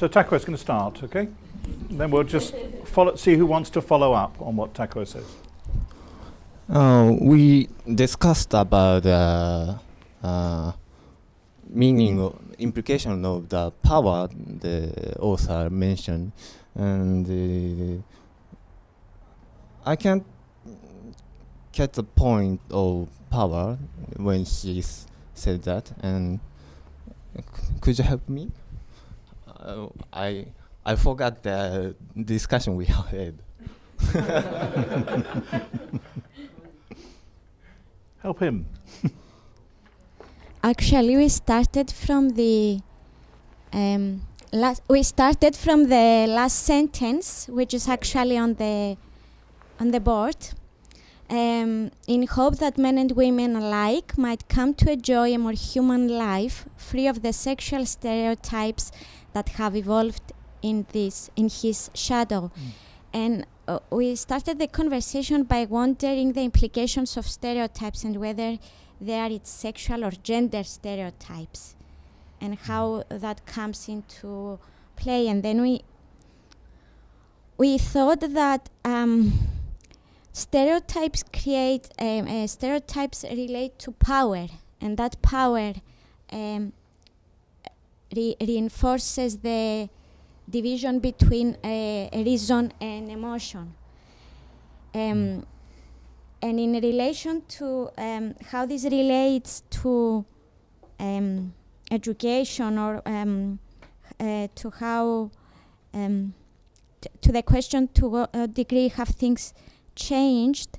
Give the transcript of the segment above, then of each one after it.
So Takao is going to start, okay? And then we'll just see who wants to follow up on what Takao says. We discussed about meaning, implication of the power the author mentioned, and I can't get the point of power when she said that. And could you help me? I forgot the discussion we had. Help him. Actually, we started from the last sentence, which is actually on the board, in hope that men and women alike might come to enjoy a more human life, free of the sexual stereotypes that have evolved in his shadow. And we started the conversation by wondering the implications of stereotypes and whether they are its sexual or gender stereotypes and how that comes into play. And then we thought that stereotypes relate to power, and that power reinforces the division between reason and emotion. And in relation to how this relates to education, or to how to the question to what degree have things changed,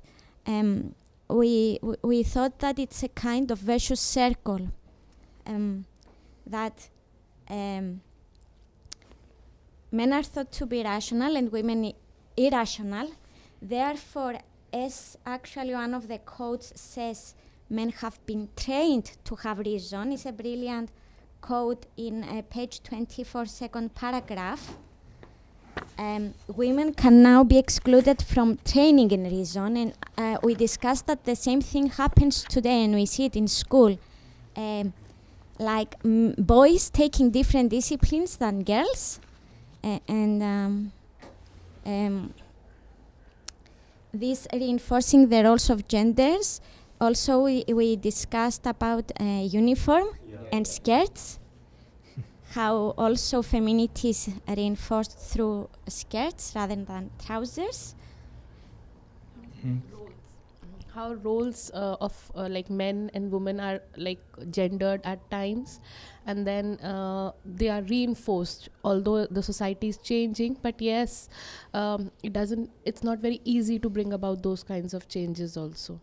we thought that it's a kind of vicious circle, that men are thought to be rational and women irrational. Therefore, as actually one of the quotes says, men have been trained to have reason, is a brilliant quote in page 24, second paragraph. Women can now be excluded from training in reason, and we discussed that the same thing happens today, and we see it in school. Like boys taking different disciplines than girls, and this reinforcing the roles of genders. Also, we discussed about uniform and skirts, how also femininity is reinforced through skirts rather than trousers. How roles of like men and women are like gendered at times, and then they are reinforced, although the society is changing. But yes, it's not very easy to bring about those kinds of changes also.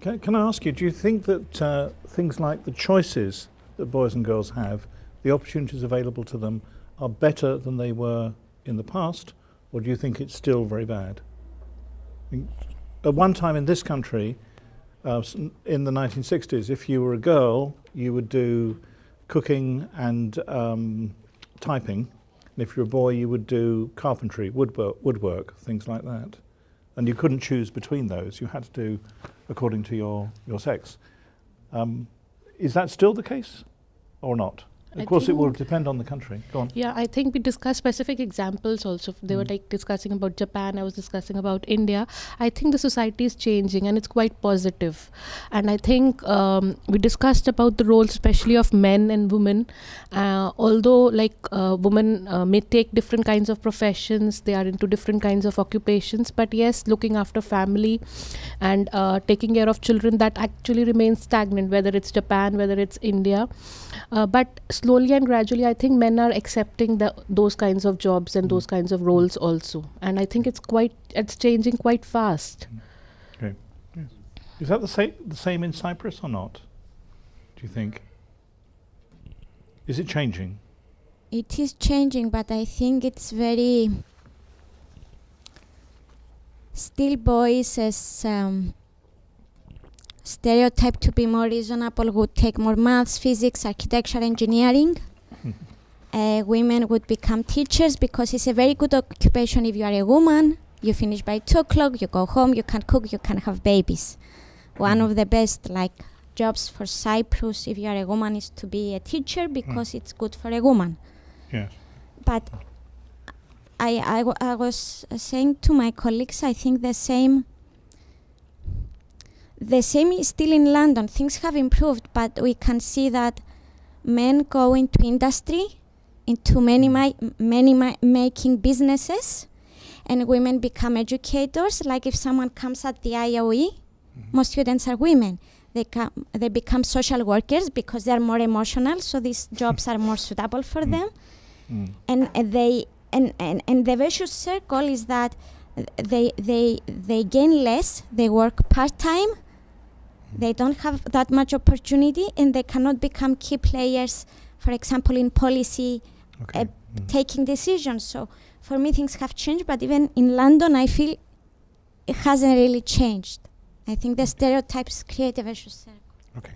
Can I ask you, do you think that things like the choices that boys and girls have, the opportunities available to them, are better than they were in the past, or do you think it's still very bad? At one time in this country, in the 1960s, if you were a girl, you would do cooking and typing, and if you're a boy, you would do carpentry, woodwork, things like that. And you couldn't choose between those. You had to do according to your sex. Is that still the case or not? Of course, it will depend on the country. Go on. Yeah, I think we discussed specific examples also. They were like discussing about Japan, I was discussing about India. I think the society is changing and it's quite positive. And I think we discussed about the role especially of men and women. Although like women may take different kinds of professions, they are into different kinds of occupations. But yes, looking after family and taking care of children, that actually remains stagnant, whether it's Japan, whether it's India. But slowly and gradually, I think men are accepting those kinds of jobs and those kinds of roles also. And I think it's changing quite fast. Okay. Yes. Is that the same in Cyprus or not, do you think? Is it changing? It is changing, but I think it's very... Still boys as stereotype to be more reasonable would take more maths, physics, architecture, engineering. Women would become teachers because it's a very good occupation if you are a woman. You finish by 2 o'clock, you go home, you can cook, you can have babies. One of the best jobs for Cyprus, if you are a woman, is to be a teacher because it's good for a woman. Yes. But I was saying to my colleagues, I think the same is still in London. Things have improved, but we can see that men go into industry, into many making businesses, and women become educators. Like if someone comes at the IOE, most students are women. They become social workers because they are more emotional, so these jobs are more suitable for them. And the vicious circle is that they gain less, they work part-time, they don't have that much opportunity, and they cannot become key players, for example, in policy, taking decisions. So for me, things have changed, but even in London, I feel it hasn't really changed. I think the stereotypes create a vicious circle. Okay.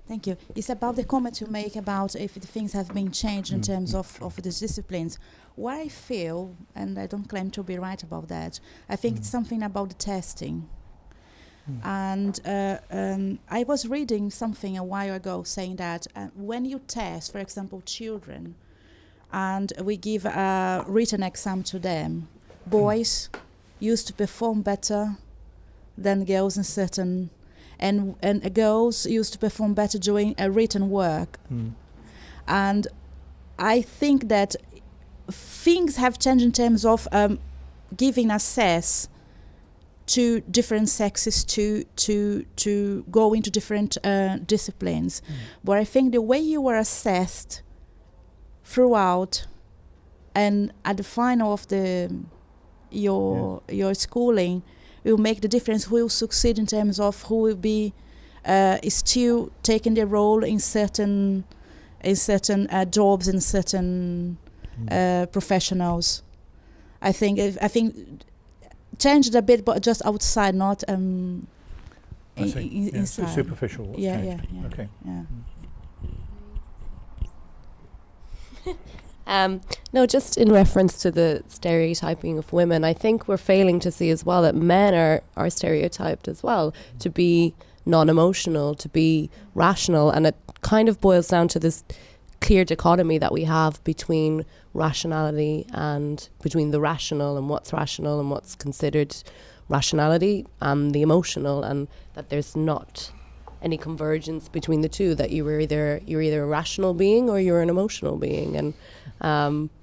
Thank you. It's about the comment you make about if the things have been changed in terms of these disciplines. What I feel, and I don't claim to be right about that, I think it's something about the testing. And I was reading something a while ago saying that when you test, for example, children, and we give a written exam to them, boys used to perform better than girls in certain, and girls used to perform better doing a written work. And I think that things have changed in terms of giving access to different sexes to go into different disciplines. But I think the way you were assessed throughout and at the final of your schooling will make the difference who will succeed in terms of who will be is still taking the role in certain jobs and certain professionals. I think changed a bit, but just outside, not inside. Superficial. What's changed. Okay. No, just in reference to the stereotyping of women, I think we're failing to see as well that men are stereotyped as well to be non-emotional, to be rational, and it kind of boils down to this clear dichotomy that we have between rationality and between the rational and what's considered rationality and the emotional, and that there's not any convergence between the two, that you're either a rational being or you're an emotional being. And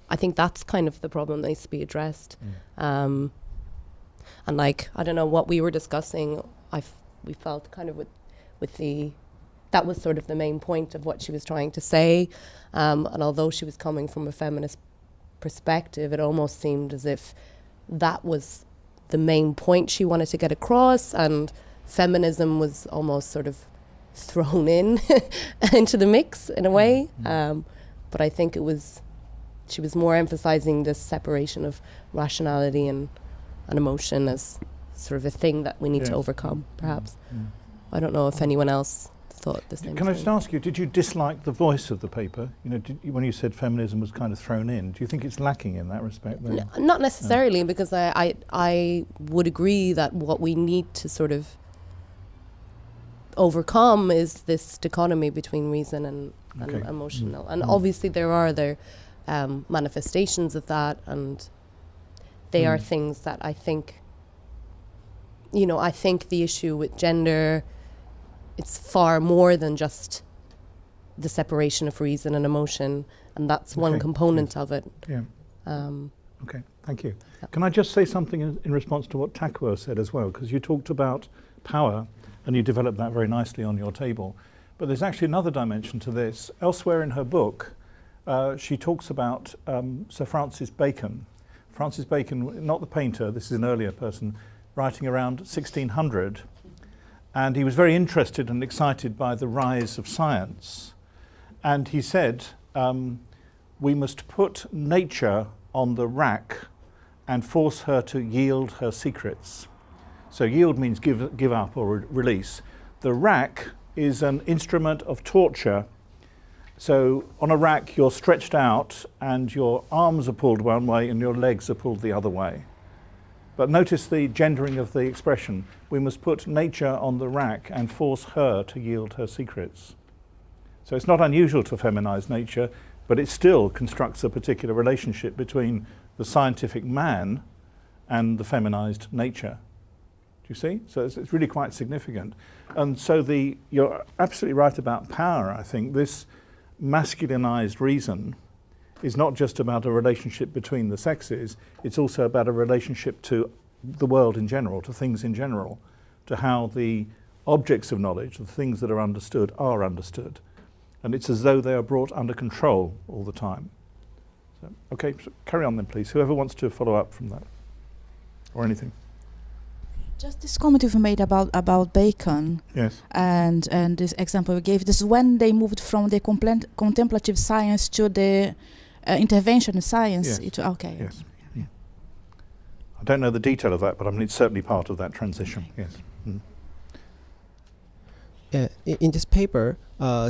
I think that's kind of the problem that needs to be addressed. And like, I don't know what we were discussing, we felt kind of with the, that was sort of the main point of what she was trying to say. And although she was coming from a feminist perspective, it almost seemed as if that was the main point she wanted to get across, and feminism was almost sort of thrown in into the mix in a way. But I think she was more emphasizing this separation of rationality and emotion as sort of a thing that we need to overcome, perhaps. I don't know if anyone else thought the same. Can I just ask you, did you dislike the voice of the paper? You know, when you said feminism was kind of thrown in, do you think it's lacking in that respect? No, not necessarily, because I would agree that what we need to sort of overcome is this dichotomy between reason and emotional. And obviously there are other manifestations of that, and they are things that I think, I think the issue with gender, it's far more than just the separation of reason and emotion, and that's one component of it. Okay, thank you. Can I just say something in response to what Takua said as well? Because you talked about power, and you developed that very nicely on your table. But there's actually another dimension to this. Elsewhere in her book, she talks about Sir Francis Bacon. Francis Bacon, not the painter, this is an earlier person, writing around 1600. And he was very interested and excited by the rise of science. And he said, we must put nature on the rack and force her to yield her secrets. So yield means give up or release. The rack is an instrument of torture. So on a rack, you're stretched out and your arms are pulled one way and your legs are pulled the other way. But notice the gendering of the expression. We must put nature on the rack and force her to yield her secrets. So it's not unusual to feminize nature, but it still constructs a particular relationship between the scientific man and the feminized nature. Do you see? So it's really quite significant. And so you're absolutely right about power, I think. This masculinized reason is not just about a relationship between the sexes, it's also about a relationship to the world in general, to things in general, to how the objects of knowledge, the things that are understood. And it's as though they are brought under control all the time. So, okay, so carry on then please. Whoever wants to follow up from that, or anything. Just this comment you've made about Bacon, Yes. and this example you gave, this is when they moved from the contemplative science to the intervention science. Yes. Okay. Yes. Yeah. I don't know the detail of that, but I mean it's certainly part of that transition. Yes. Mm. In this paper, No,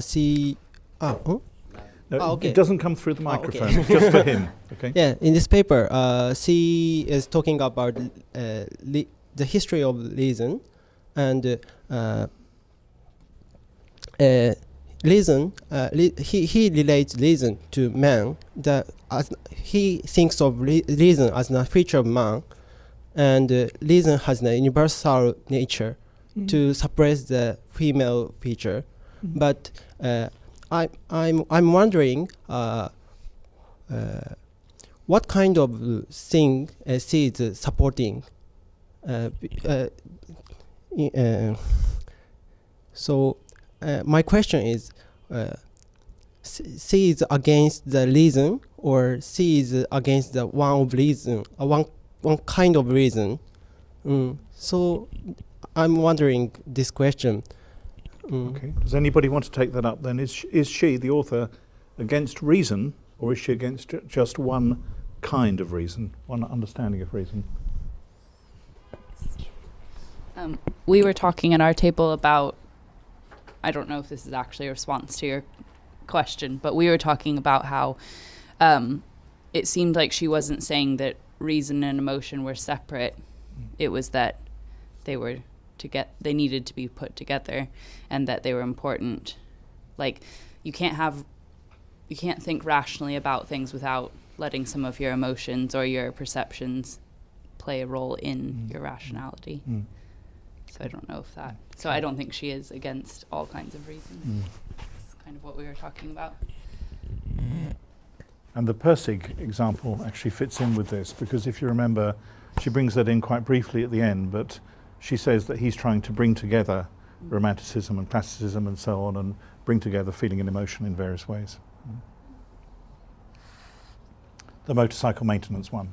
okay. It doesn't come through the okay. microphone. It's just for him. Okay. Yeah, in this paper, she is talking about the history of reason, and reason. He relates reason to man. He thinks of reason as a feature of man, and reason has a universal nature to suppress the female feature. But I'm wondering what kind of thing she is supporting. So my question is, she is against the reason, or she is against the one of reason, one kind of reason. So I'm wondering this question. Okay. Does anybody want to take that up then? Is she, the author, against reason, or is she against just one kind of reason, one understanding of reason? We were talking at our table about, I don't know if this is actually a response to your question, but we were talking about how it seemed like she wasn't saying that reason and emotion were separate. It was that they needed to be put together, and that they were important. Like, you can't think rationally about things without letting some of your emotions or your perceptions play a role in your rationality. So I don't know if that. So I don't think she is against all kinds of reasons. That's kind of what we were talking about. And the Persig example actually fits in with this, because if you remember, she brings that in quite briefly at the end, but she says that he's trying to bring together romanticism and classicism and so on, and bring together feeling and emotion in various ways. The motorcycle maintenance one.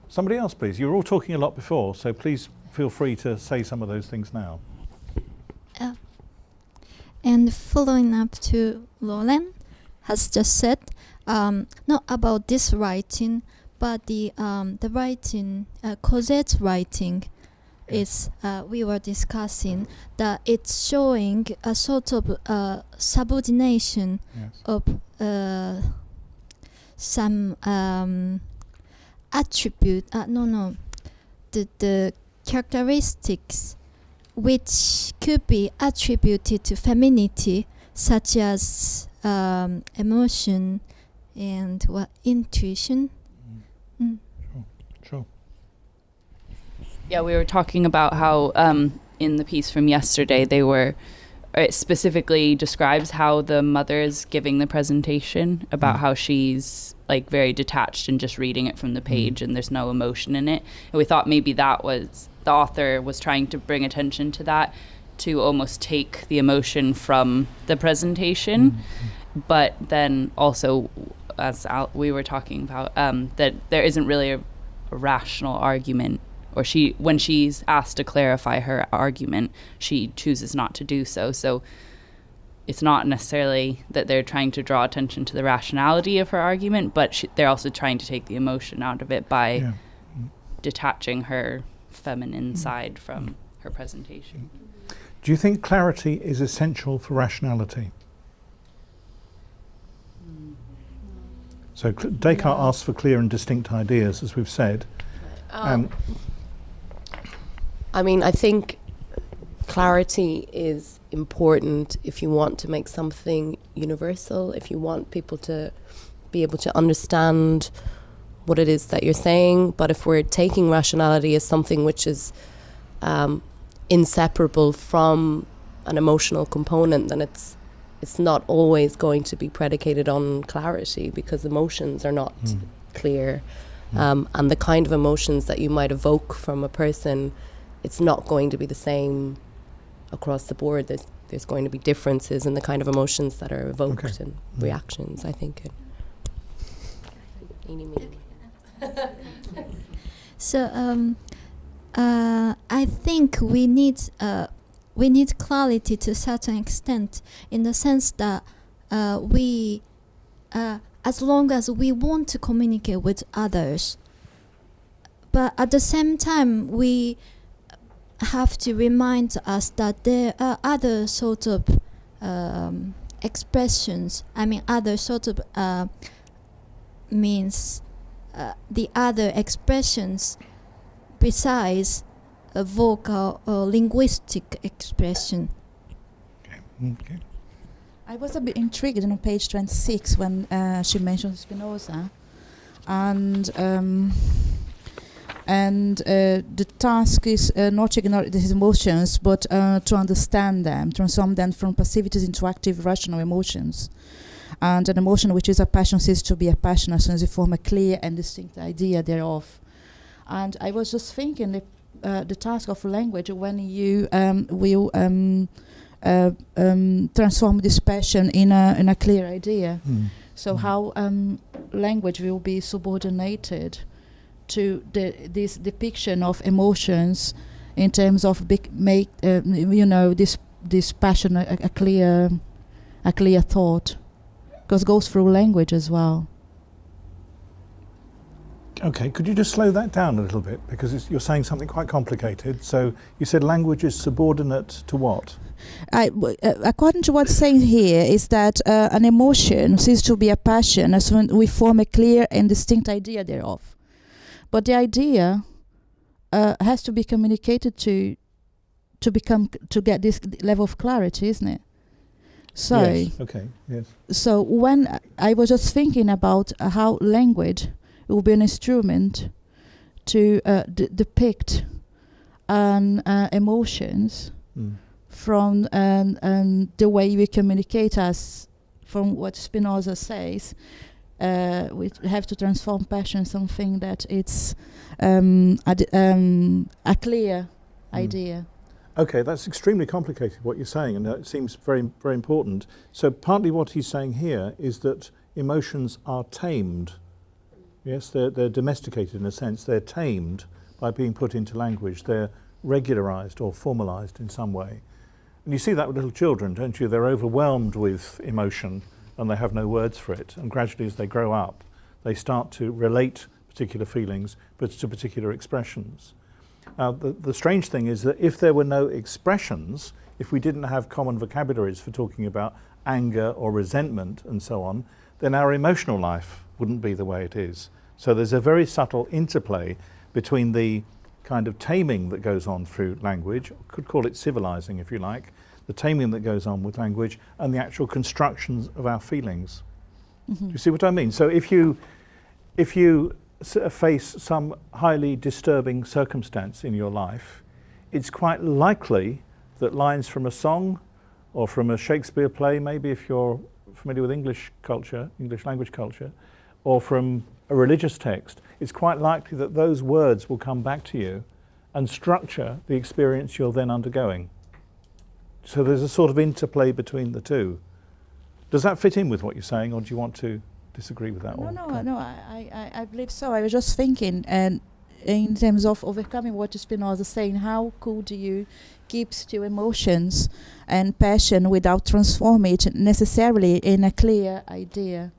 Somebody else, please. You were all talking a lot before, so please feel free to say some of those things now. And following up to Lauren has just said, not about this writing, but the writing, Cosette's writing, is we were discussing that it's showing a sort of subordination of some attribute. The characteristics which could be attributed to femininity, such as emotion and intuition. Sure. Yeah, we were talking about how in the piece from yesterday it specifically describes how the mother's giving the presentation about how she's like very detached and just reading it from the page and there's no emotion in it. And we thought maybe that was the author was trying to bring attention to that, to almost take the emotion from the presentation. But then also, as we were talking about, that there isn't really a rational argument, or when she's asked to clarify her argument, she chooses not to do so. So it's not necessarily that they're trying to draw attention to the rationality of her argument, but they're also trying to take the emotion out of it by detaching her feminine side from her presentation. Do you think clarity is essential for rationality? So Descartes asks for clear and distinct ideas, as we've said. I mean, I think clarity is important if you want to make something universal, if you want people to be able to understand what it is that you're saying. But if we're taking rationality as something which is inseparable from an emotional component, then it's not always going to be predicated on clarity, because emotions are not clear. And the kind of emotions that you might evoke from a person, it's not going to be the same across the board. There's going to be differences in the kind of emotions that are evoked and reactions, I think. So I think we need clarity to a certain extent, in the sense that we, as long as we want to communicate with others, but at the same time we have to remind us that there are other sort of expressions. I mean, other sort of means the other expressions besides a vocal or linguistic expression. Okay. I was a bit intrigued on page 26 when she mentioned Spinoza, and the task is not to ignore his emotions, but to understand them, transform them from passivity into active, rational emotions. And an emotion which is a passion ceases to be a passion as soon as you form a clear and distinct idea thereof. And I was just thinking the task of language, when you will transform this passion in a clear idea. So how language will be subordinated to this depiction of emotions in terms of this passion a clear thought, because it goes through language as well. Okay, could you just slow that down a little bit, because you're saying something quite complicated. So you said language is subordinate to what? According to what's saying here is that an emotion ceases to be a passion as when we form a clear and distinct idea thereof. But the idea has to be communicated to get this level of clarity, isn't it? So yes. Okay. Yes. So when I was just thinking about how language will be an instrument to depict emotions from the way we communicate us, from what Spinoza says. We have to transform passion something that it's a clear idea. Okay, that's extremely complicated what you're saying, and it seems very, very important. So partly what he's saying here is that emotions are tamed. Yes, they're domesticated in a sense. They're tamed by being put into language. They're regularized or formalized in some way. And you see that with little children, don't you? They're overwhelmed with emotion and they have no words for it. And gradually as they grow up, they start to relate particular feelings but to particular expressions. The strange thing is that if there were no expressions, if we didn't have common vocabularies for talking about anger or resentment and so on, then our emotional life wouldn't be the way it is. So there's a very subtle interplay between the kind of taming that goes on through language, could call it civilizing if you like, the taming that goes on with language and the actual constructions of our feelings. Do you see what I mean? So if you face some highly disturbing circumstance in your life, it's quite likely that lines from a song or from a Shakespeare play, maybe if you're familiar with English culture, English language culture, or from a religious text, it's quite likely that those words will come back to you and structure the experience you're then undergoing. So there's a sort of interplay between the two. Does that fit in with what you're saying, or do you want to disagree with that? No, I believe so. I was just thinking, and in terms of overcoming what Spinoza is saying, how could you keep still emotions and passion without transforming it necessarily in a clear idea?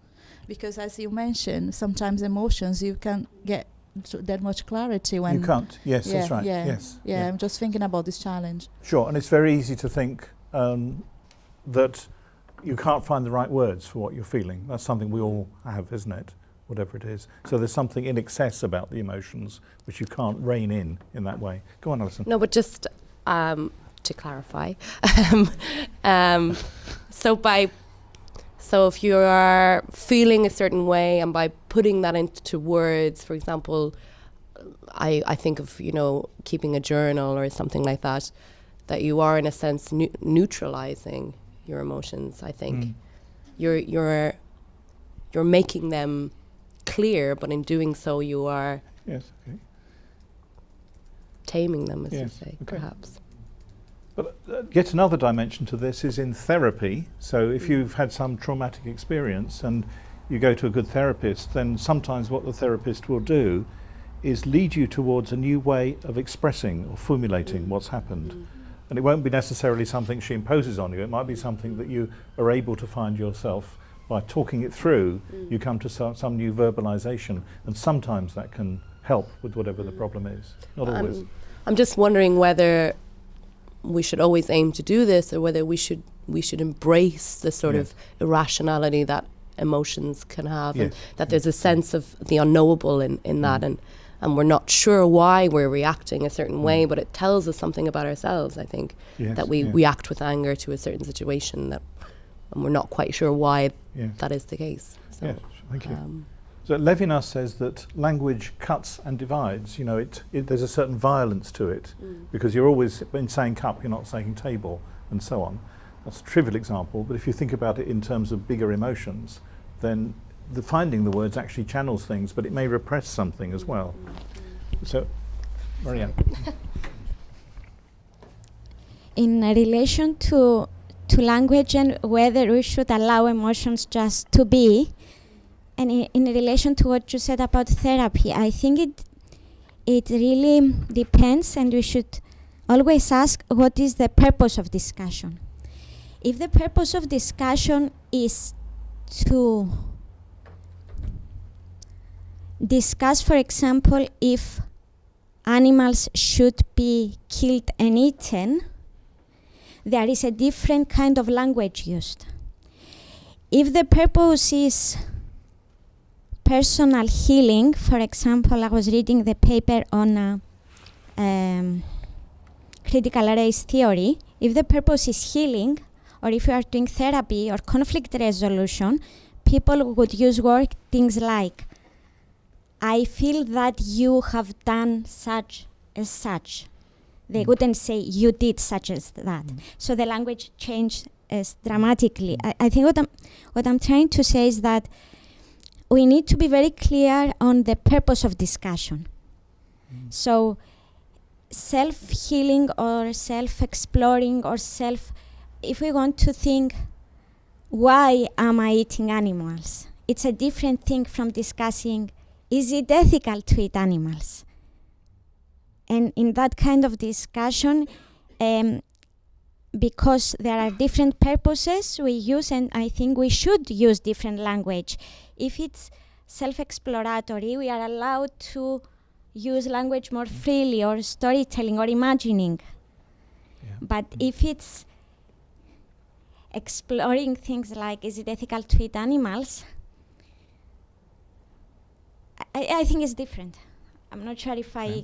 Because as you mentioned, sometimes emotions you can't get that much clarity when... You can't, yes, that's right, yes. Yeah, I'm just thinking about this challenge. Sure, and it's very easy to think that you can't find the right words for what you're feeling. That's something we all have, isn't it? whatever it is. So there's something in excess about the emotions which you can't rein in that way. Go on, Alison. No, but just to clarify, so if you are feeling a certain way, and by putting that into words, for example, I think of, you know, keeping a journal or something like that, that you are in a sense neutralizing your emotions. I think you're making them clear, but in doing so you are taming them, as you say, perhaps. But yet another dimension to this is in therapy. So if you've had some traumatic experience and you go to a good therapist, then sometimes what the therapist will do is lead you towards a new way of expressing or formulating what's happened. And it won't be necessarily something she imposes on you. It might be something that you are able to find yourself by talking it through. You come to some new verbalization, and sometimes that can help with whatever the problem is. Not always. I'm just wondering whether we should always aim to do this, or whether we should embrace the sort of irrationality that emotions can have, and that there's a sense of the unknowable in that, and we're not sure why we're reacting a certain way, but it tells us something about ourselves, I think, that we react with anger to a certain situation, and we're not quite sure why that is the case. So, thank you. So Levinas says that language cuts and divides. You know, there's a certain violence to it, because you're always, in saying cup, you're not saying table, and so on. That's a trivial example, but if you think about it in terms of bigger emotions, then finding the words actually channels things, but it may repress something as well. So, Marianne. In relation to language and whether we should allow emotions just to be, and in relation to what you said about therapy, I think it really depends, and we should always ask, what is the purpose of discussion? If the purpose of discussion is to discuss, for example, if animals should be killed and eaten, there is a different kind of language used. If the purpose is personal healing, for example, I was reading the paper on critical race theory. If the purpose is healing, or if you are doing therapy or conflict resolution, people would use things like, I feel that you have done such as such. They wouldn't say you did such as that. So the language changed dramatically. I think what I'm trying to say is that we need to be very clear on the purpose of discussion. So self-healing or self-exploring or if we want to think, why am I eating animals? It's a different thing from discussing, is it ethical to eat animals? And in that kind of discussion, because there are different purposes we use, and I think we should use different language. If it's self-exploratory, we are allowed to use language more freely, or storytelling, or imagining. But if it's exploring things like, is it ethical to eat animals? I think it's different. I'm not sure if I...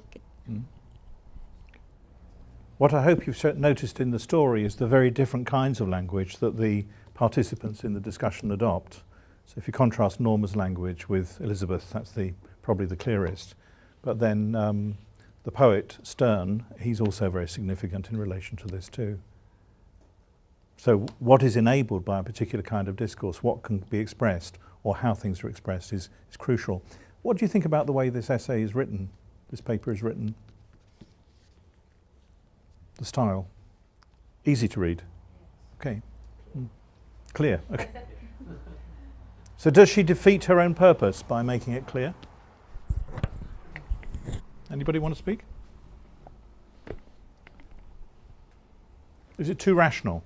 What I hope you've noticed in the story is the very different kinds of language that the participants in the discussion adopt. So if you contrast Norma's language with Elizabeth, that's probably the clearest. But then the poet Sterne, he's also very significant in relation to this too. So what is enabled by a particular kind of discourse, what can be expressed, or how things are expressed is crucial. What do you think about the way this essay is written, this paper is written? The style? Easy to read? Okay. Clear? Okay. So does she defeat her own purpose by making it clear? Anybody want to speak? Is it too rational?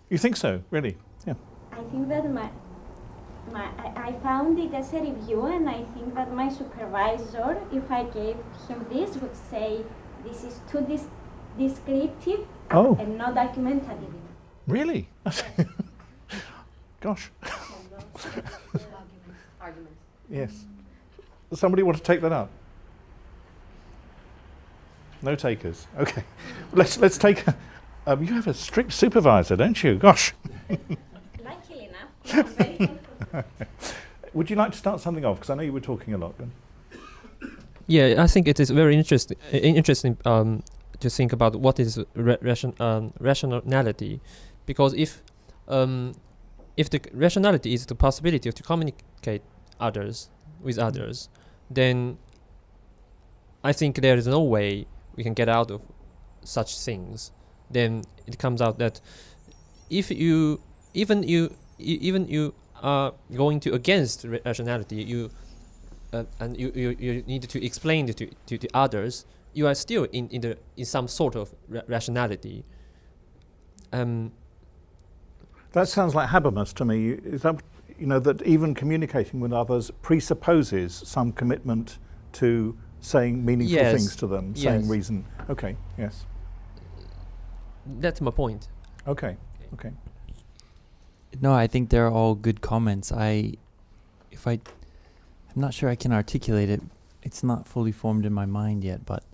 You think so, really? Yeah. I think that I found it as a review, and I think that my supervisor, if I gave him this, would say this is too descriptive and not argumentative. Really? Gosh. Yes. Somebody want to take that up? No takers. Okay. Let's take. You have a strict supervisor, don't you? Gosh. Luckily enough, I'm very comfortable. Would you like to start something off? Because I know you were talking a lot. Yeah, I think it is very interesting to think about what is rationality, because if the rationality is the possibility to communicate with others, then I think there is no way we can get out of such things. Then it comes out that if you are going to against rationality, and you need to explain it to the others, you are still in some sort of rationality. That sounds like Habermas to me. Is that, that even communicating with others presupposes some commitment to saying meaningful things to them, saying reason. Okay, yes. That's my point. Okay. No, I think they're all good comments. I'm not sure I can articulate it. It's not fully formed in my mind yet, but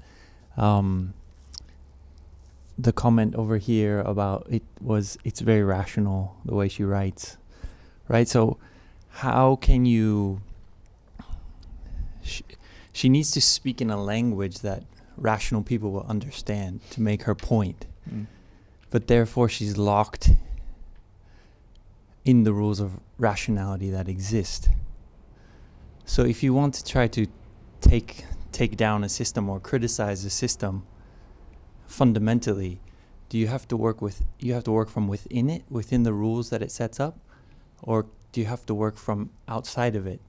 the comment over here about it's very rational the way she writes, right? So how can you, she needs to speak in a language that rational people will understand to make her point. But therefore she's locked in the rules of rationality that exist. So if you want to try to take down a system or criticize a system, fundamentally, you have to work from within it, within the rules that it sets up, or do you have to work from outside of it?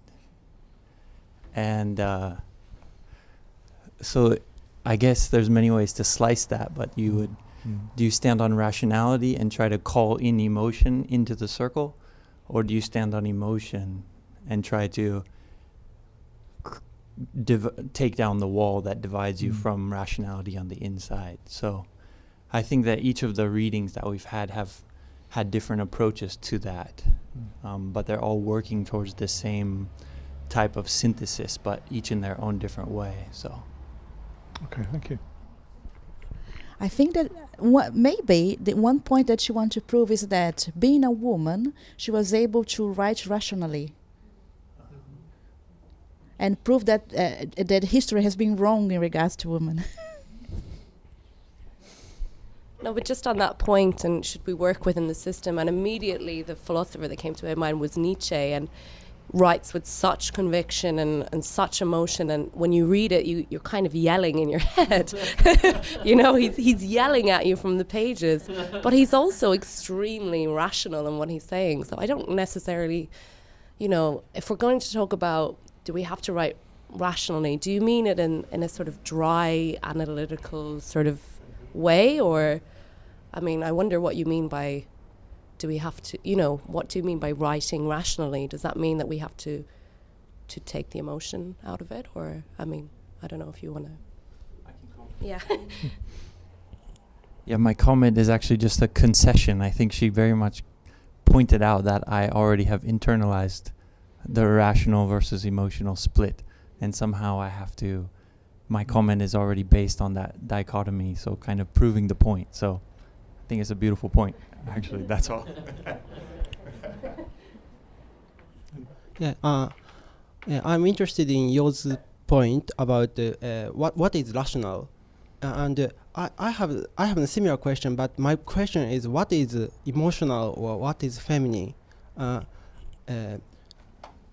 And so I guess there's many ways to slice that, but you would, do you stand on rationality and try to call in emotion into the circle, or do you stand on emotion and try to take down the wall that divides you from rationality on the inside? So I think that each of the readings that we've have had different approaches to that, but they're all working towards the same type of synthesis, but each in their own different way. So okay, thank you. I think that maybe the one point that she wants to prove is that being a woman, she was able to write rationally and prove that that history has been wrong in regards to women. No, but just on that point, and should we work within the system? And immediately the philosopher that came to my mind was Nietzsche, and writes with such conviction and such emotion, and when you read it, you're kind of yelling in your head. He's yelling at you from the pages, but he's also extremely rational in what he's saying. So I don't necessarily, if we're going to talk about, do we have to write rationally, do you mean it in a sort of dry, analytical sort of way? Or, I wonder what you mean by, do we have to, what do you mean by writing rationally? Does that mean that we have to take the emotion out of it? Or, I don't know if you want to. I can comment. Yeah. Yeah, my comment is actually just a concession. I think she very much pointed out that I already have internalized the rational versus emotional split. And somehow my comment is already based on that dichotomy, so kind of proving the point. So I think it's a beautiful point. Actually, that's all. I'm interested in Yo's point about what is rational, and I have a similar question. But my question is, what is emotional or what is feminine?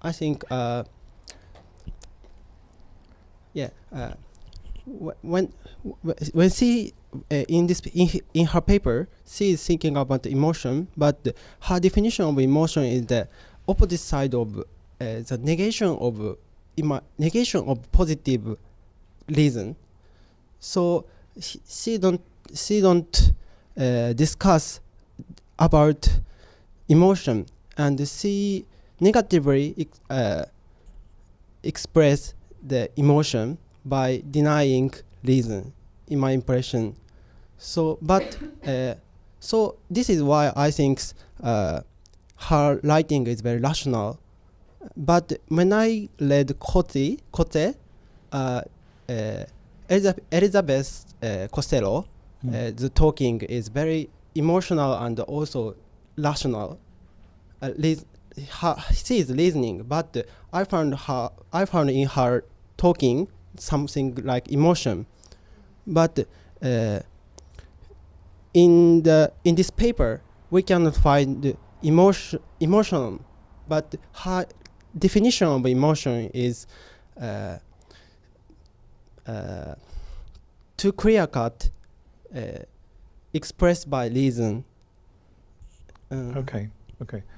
I think when she in her paper, she is thinking about emotion, but her definition of emotion is the opposite side of the negation of positive reason. So she don't discuss about emotion, and she negatively express the emotion by denying reason, in my impression. So this is why I think her writing is very rational, But when I read Cote, Elizabeth Costello, the talking is very emotional and also rational. She is reasoning, but I found in her talking something like emotion. But in this paper, we cannot find emotion, but her definition of emotion is too clear-cut, expressed by reason. Okay.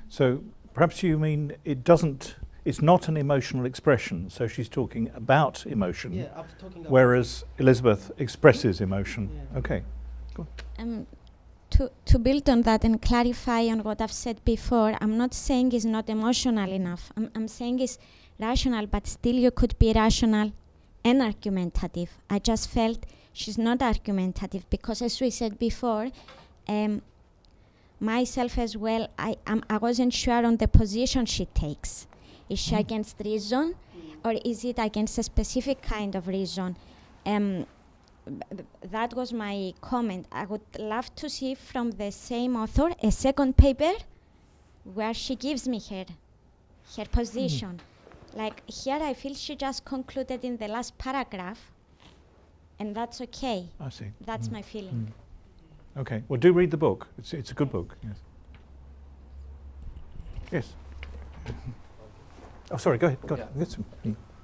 So perhaps you mean it's not an emotional expression, so she's talking about emotion, Yeah, I'm talking about whereas Elizabeth expresses emotion. Yeah. Okay. To build on that and clarify on what I've said before, I'm not saying it's not emotional enough. I'm saying it's rational, but still you could be rational and argumentative. I just felt she's not argumentative because, as we said before, myself as well, I wasn't sure on the position she takes. Is she against reason, or is it against a specific kind of reason? That was my comment. I would love to see from the same author a second paper where she gives me her position. Like here, I feel she just concluded in the last paragraph, and that's okay. I see. That's my feeling. Okay. Well, do read the book. It's a good book. Yes. Yes. Oh, sorry. Go ahead. Go ahead. Yes.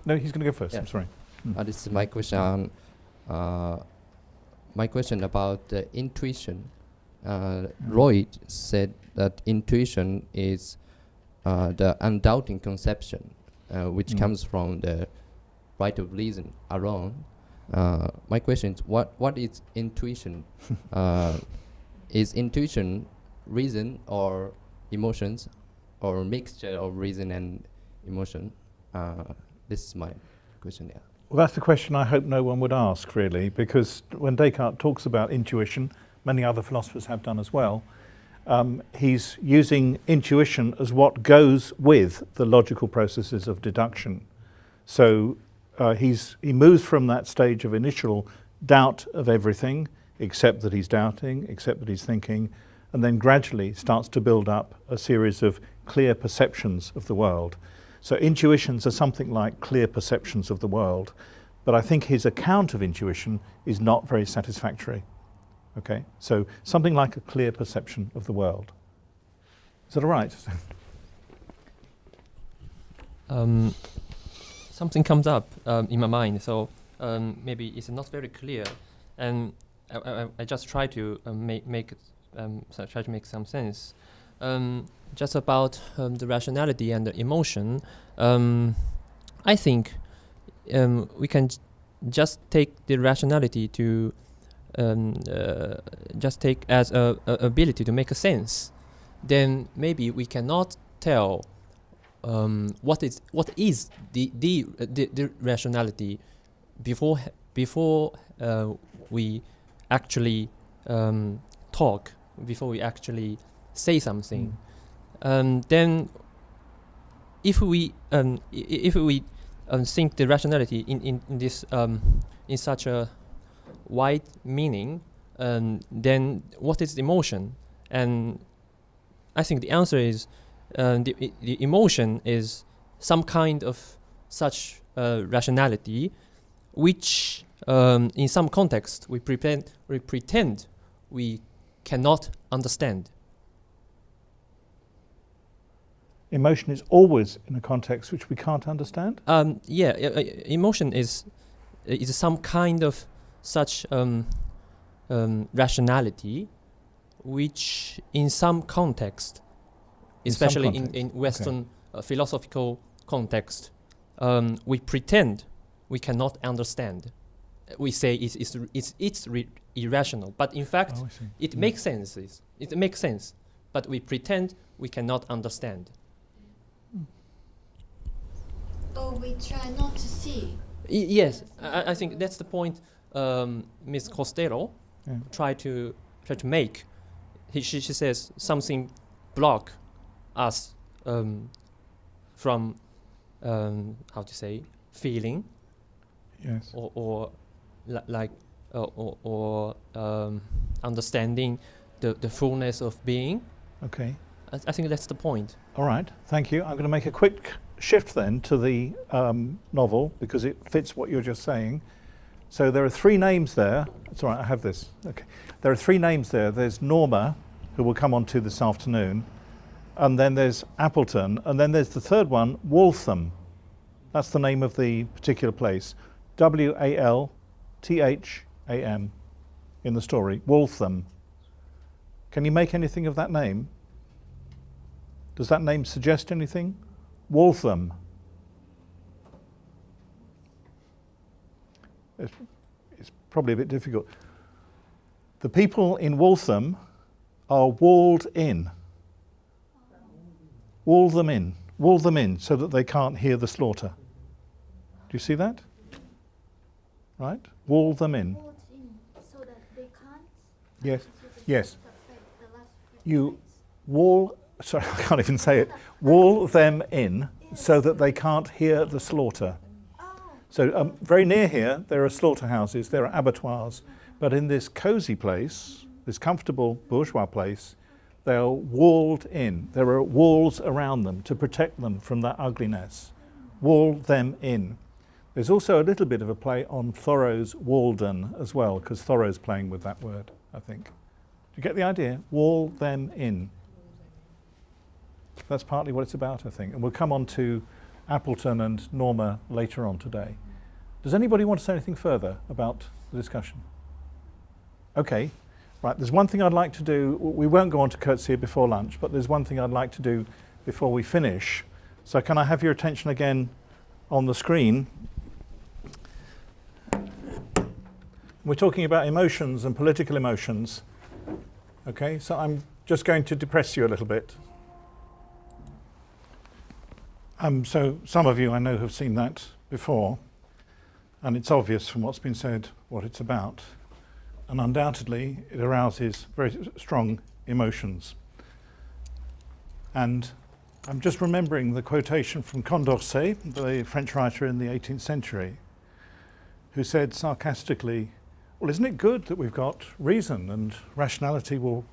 No, he's going to go first. Yeah. I'm sorry. This is my question. My question about the intuition. Lloyd said that intuition is the undoubting conception, which comes from the right of reason alone. My question is, what is intuition? Is intuition reason or emotions, or mixture of reason and emotion? This is my question. Yeah. Well, that's the question I hope no one would ask, really, because when Descartes talks about intuition, many other philosophers have done as well, he's using intuition as what goes with the logical processes of deduction. So he moves from that stage of initial doubt of everything, except that he's doubting, except that he's thinking, and then gradually starts to build up a series of clear perceptions of the world. So intuitions are something like clear perceptions of the world, but I think his account of intuition is not very satisfactory. Okay, so something like a clear perception of the world. Is that all right? Something comes up in my mind, so maybe it's not very clear, and I just try to make some sense. Just about the rationality and the emotion, I think we can just take the rationality to just take as a ability to make a sense. Then maybe we cannot tell what is the rationality before we actually talk, before we actually say something. Then if we think the rationality in this in such a wide meaning, then what is the emotion? And I think the answer is the emotion is some kind of such rationality, which in some context we pretend we cannot understand. Emotion is always in a context which we can't understand? Emotion is some kind of such rationality, which in some context, especially in Western philosophical context, we pretend we cannot understand. We say it's irrational, but in fact, it makes sense. It makes sense, but we pretend we cannot understand. Or we try not to see. Yes, I think that's the point Ms. Costello tried to make. She says something block us from how to say, feeling, Yes. or understanding the fullness of being. Okay. I think that's the point. All right. Thank you. I'm going to make a quick shift then to the novel because it fits what you're just saying. So there are three names there. It's all right. I have this. Okay. There are three names there. There's Norma, who we'll come on to this afternoon, and then there's Appleton, and then there's the third one, Waltham. That's the name of the particular place. Waltham in the story. Waltham. Can you make anything of that name? Does that name suggest anything? Waltham. It's probably a bit difficult. The people in Waltham are walled in. Wall them in. Wall them in so that they can't hear the slaughter. Do you see that? Right? Wall them in. So that they can't. Yes. Yes. You wall, sorry, I can't even say it. Wall them in so that they can't hear the slaughter. So very near here, there are slaughterhouses, there are abattoirs, but in this cosy place, this comfortable bourgeois place, they are walled in. There are walls around them to protect them from that ugliness. Wall them in. There's also a little bit of a play on Thoreau's Walden as well, because Thoreau's playing with that word, I think. Do you get the idea? Wall them in. That's partly what it's about, I think. And we'll come on to Appleton and Norma later on today. Does anybody want to say anything further about the discussion? Okay. Right, there's one thing I'd like to do. We won't go on to Courtesy before lunch, but there's one thing I'd like to do before we finish. So can I have your attention again on the screen? We're talking about emotions and political emotions. Okay, so I'm just going to depress you a little bit. So some of you I know have seen that before, and it's obvious from what's been said what it's about. And undoubtedly, it arouses very strong emotions. And I'm just remembering the quotation from Condorcet, the French writer in the 18th century, who said sarcastically, well, isn't it good that we've got reason and rationality will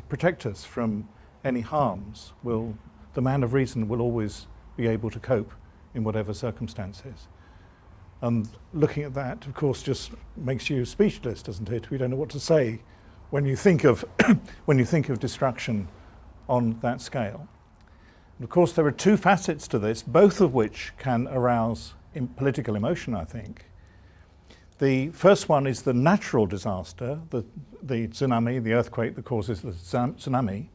protect us from any harms? The man of reason will always be able to cope in whatever circumstances. And looking at that, of course, just makes you speechless, doesn't it? We don't know what to say when you think of when you think of destruction on that scale. And of course, there are two facets to this, both of which can arouse political emotion, I think. The first one is the natural disaster, the tsunami, the earthquake that causes the tsunami.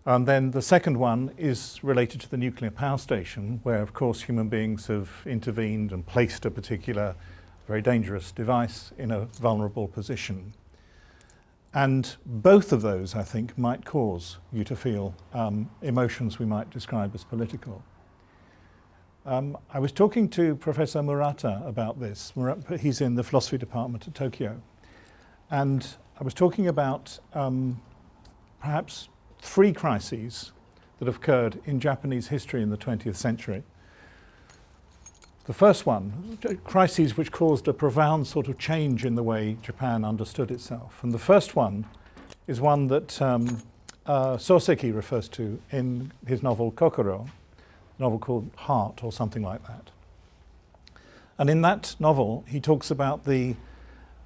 And then the second one is related to the nuclear power station, where, of course, human beings have intervened and placed a particular very dangerous device in a vulnerable position. And both of those, I think, might cause you to feel emotions we might describe as political. I was talking to Professor Murata about this. He's in the philosophy department at Tokyo. And I was talking about perhaps three crises that have occurred in Japanese history in the 20th century. The first one, crises which caused a profound sort of change in the way Japan understood itself. And the first one is one that Soseki refers to in his novel Kokoro, a novel called Heart or something like that. And in that novel, he talks about the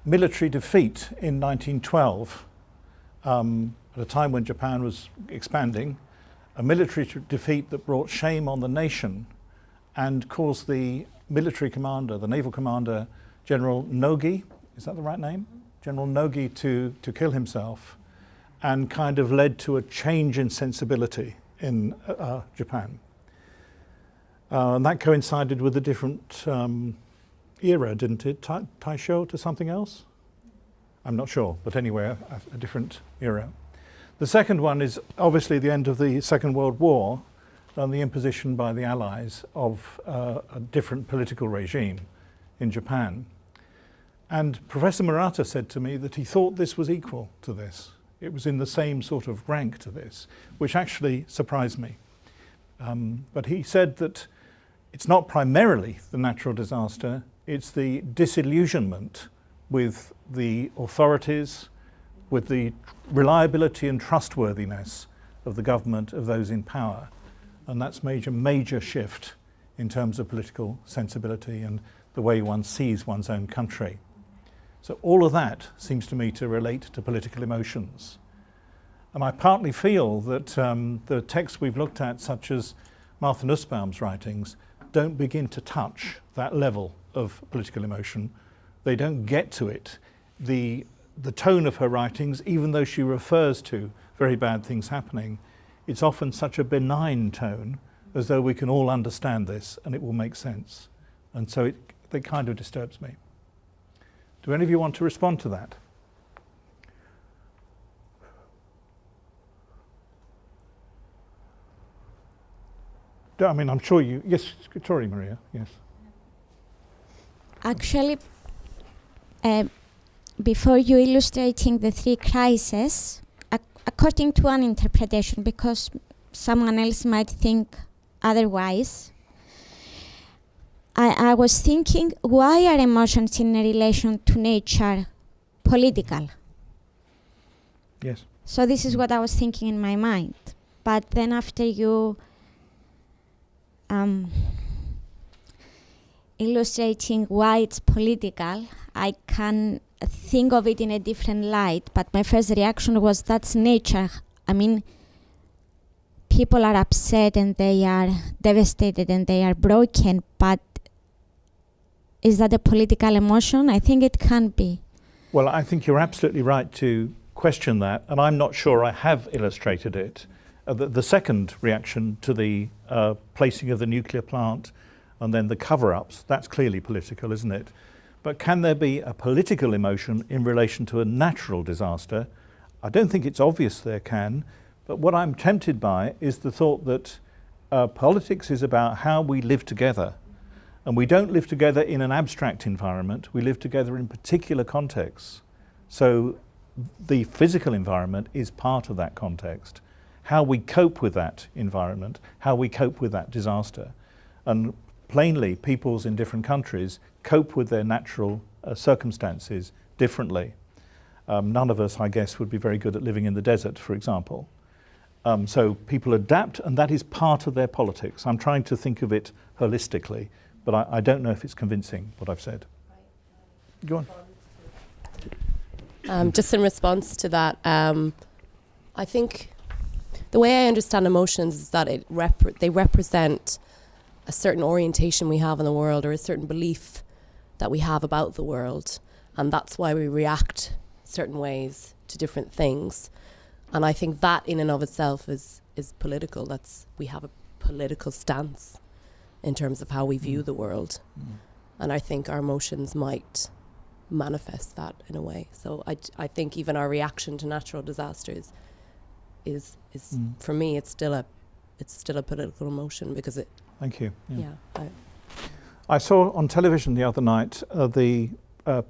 military defeat in 1912, at a time when Japan was expanding, a military defeat that brought shame on the nation and caused the military commander, the naval commander, General Nogi, is that the right name? General Nogi to kill himself, and kind of led to a change in sensibility in Japan. And that coincided with a different era, didn't it? Taisho to something else? I'm not sure, but anyway, a different era. The second one is obviously the end of the Second World War and the imposition by the Allies of a different political regime in Japan. And Professor Murata said to me that he thought this was equal to this. It was in the same sort of rank to this, which actually surprised me. But he said that it's not primarily the natural disaster, it's the disillusionment with the authorities, with the reliability and trustworthiness of the government, of those in power. And that's major shift in terms of political sensibility and the way one sees one's own country. So all of that seems to me to relate to political emotions. And I partly feel that the texts we've looked at, such as Martha Nussbaum's writings, don't begin to touch that level of political emotion. They don't get to it. The tone of her writings, even though she refers to very bad things happening, it's often such a benign tone, as though we can all understand this and it will make sense. And so it kind of disturbs me. Do any of you want to respond to that? I mean, I'm sure you... Yes, sorry, Maria, yes. Actually, before you illustrating the three crises, according to one interpretation, because someone else might think otherwise, I was thinking, why are emotions in relation to nature political? Yes. So this is what I was thinking in my mind. But then after you illustrating why it's political, I can think of it in a different light. But my first reaction was, that's nature. I mean, people are upset and they are devastated and they are broken, but is that a political emotion? I think it can be. Well, I think you're absolutely right to question that, and I'm not sure I have illustrated it. The second reaction to the placing of the nuclear plant and then the cover-ups, that's clearly political, isn't it? But can there be a political emotion in relation to a natural disaster? I don't think it's obvious there can, but what I'm tempted by is the thought that politics is about how we live together. And we don't live together in an abstract environment, we live together in particular contexts. So the physical environment is part of that context. How we cope with that environment, how we cope with that disaster. And plainly, peoples in different countries cope with their natural circumstances differently. None of us, I guess, would be very good at living in the desert, for example. So people adapt, and that is part of their politics. I'm trying to think of it holistically, but I don't know if it's convincing, what I've said. Go on. Just in response to that, I think the way I understand emotions is that they represent a certain orientation we have in the world, or a certain belief that we have about the world, and that's why we react certain ways to different things. And I think that in and of itself is political. We have a political stance in terms of how we view the world. And I think our emotions might manifest that in a way. So I think even our reaction to natural disasters is for me, it's still a political emotion, because it... Thank you. Yeah. I saw on television the other night the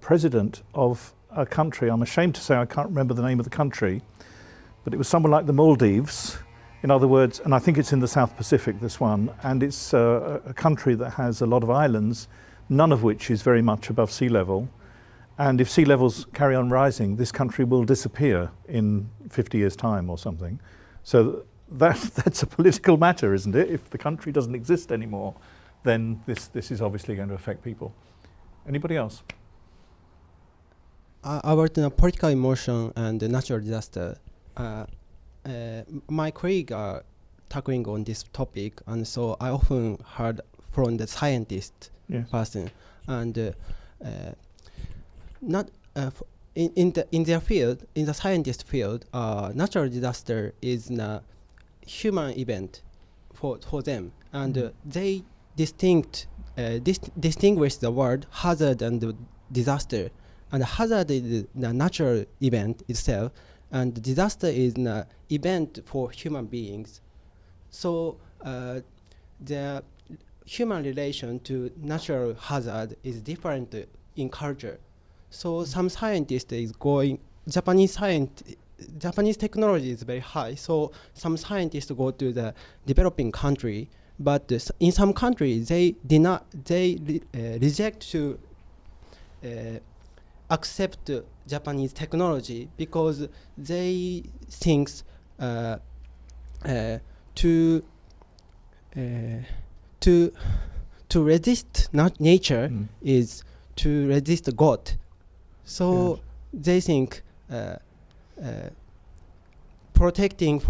president of a country, I'm ashamed to say I can't remember the name of the country, but it was somewhere like the Maldives, in other words, and I think it's in the South Pacific, this one, and it's a country that has a lot of islands, none of which is very much above sea level. And if sea levels carry on rising, this country will disappear in 50 years' time or something. So that's a political matter, isn't it? If the country doesn't exist anymore, then this is obviously going to affect people. Anybody else? About the political emotion and the natural disaster, my colleagues are tackling on this topic, and so I often heard from the scientist person, and not in their field, in the scientist field, natural disaster is a human event for them, and they distinguish the word hazard and disaster. And hazard is the natural event itself, and disaster is an event for human beings. So the human relation to natural hazard is different in culture. So some scientist is going, Japanese technology is very high, so some scientists go to the developing country but in some countries they reject to accept Japanese technology because they think to resist not nature is to resist God. So they think protecting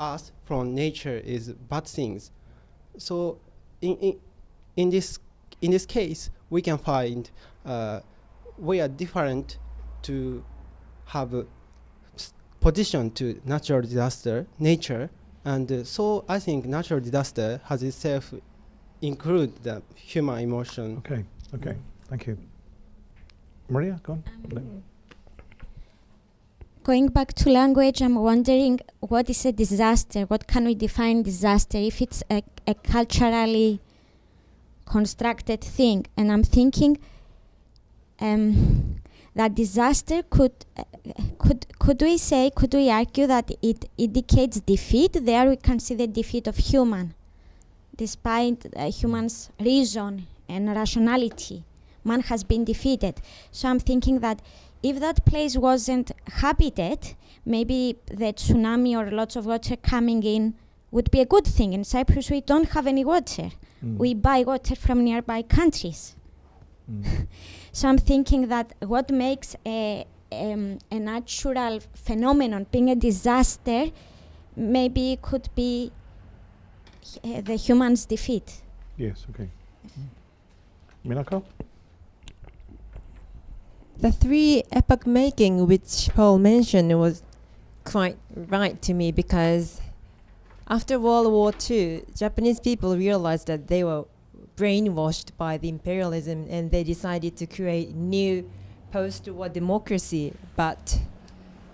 us from nature is bad things. So in this case, we can find we are different to have a position to natural disaster, nature, and so I think natural disaster has itself include the human emotion. Okay, thank you. Maria, go on. Going back to language, I'm wondering what is a disaster? What can we define disaster if it's a culturally constructed thing? And I'm thinking that disaster could we argue that it indicates defeat? There we can see the defeat of human, despite human's reason and rationality. Man has been defeated. So I'm thinking that if that place wasn't habited, maybe the tsunami or lots of water coming in would be a good thing. In Cyprus, we don't have any water. We buy water from nearby countries. So I'm thinking that what makes a natural phenomenon being a disaster maybe could be the human's defeat. Yes, okay. Minako? The three epoch making which Paul mentioned was quite right to me, because after World War II, Japanese people realized that they were brainwashed by the imperialism and they decided to create new post-war democracy. But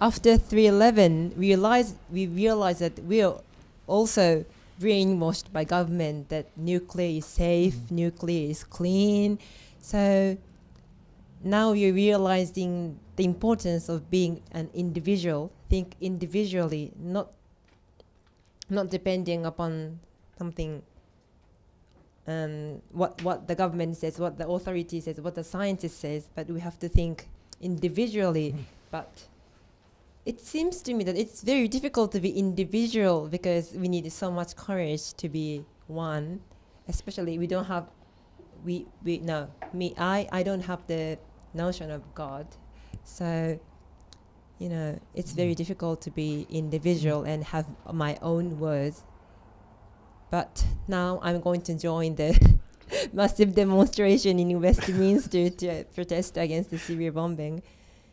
after 3/11, we realized that we are also brainwashed by government that nuclear is safe, nuclear is clean. So now we're realizing the importance of being an individual, think individually, not depending upon something, what the government says, what the authority says, what the scientist says, but we have to think individually. But it seems to me that it's very difficult to be individual because we need so much courage to be one, especially we don't have, I don't have the notion of God. So, it's very difficult to be individual and have my own words. But now I'm going to join the massive demonstration in Westminster to protest against the Syria bombing.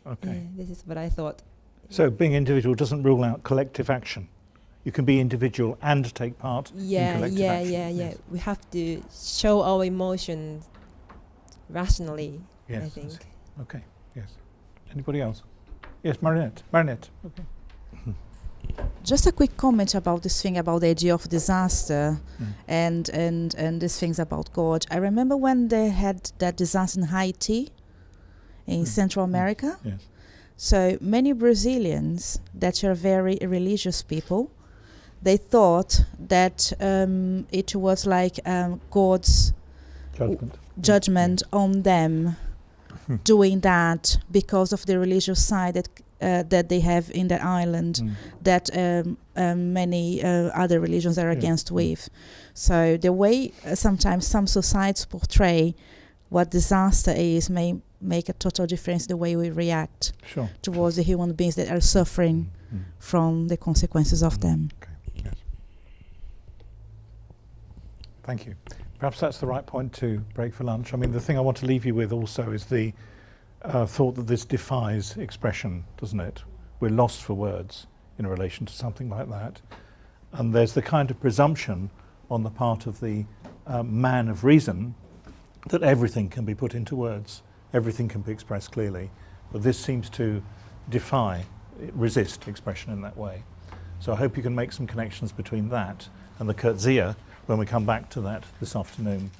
Okay. This is what I thought. So being individual doesn't rule out collective action. You can be individual and take part in collective action. Yeah. We have to show our emotions rationally, Yes, I think. Okay, yes. Anybody else? Yes, Marinette. Okay. Just a quick comment about this thing about the idea of disaster and these things about God. I remember when they had that disaster in Haiti, in Central America. Yes. So many Brazilians that are very religious people, they thought that it was like God's judgment on them doing that because of the religious side that they have in that island that many other religions are against with. So the way sometimes some societies portray what disaster is may make a total difference the way we react towards the human beings that are suffering from the consequences of them. Okay. Yes. Thank you. Perhaps that's the right point to break for lunch. I mean, the thing I want to leave you with also is the thought that this defies expression, doesn't it? We're lost for words in relation to something like that. And there's the kind of presumption on the part of the man of reason that everything can be put into words, everything can be expressed clearly. But this seems to resist expression in that way. So I hope you can make some connections between that and the Kurtzia when we come back to that this afternoon.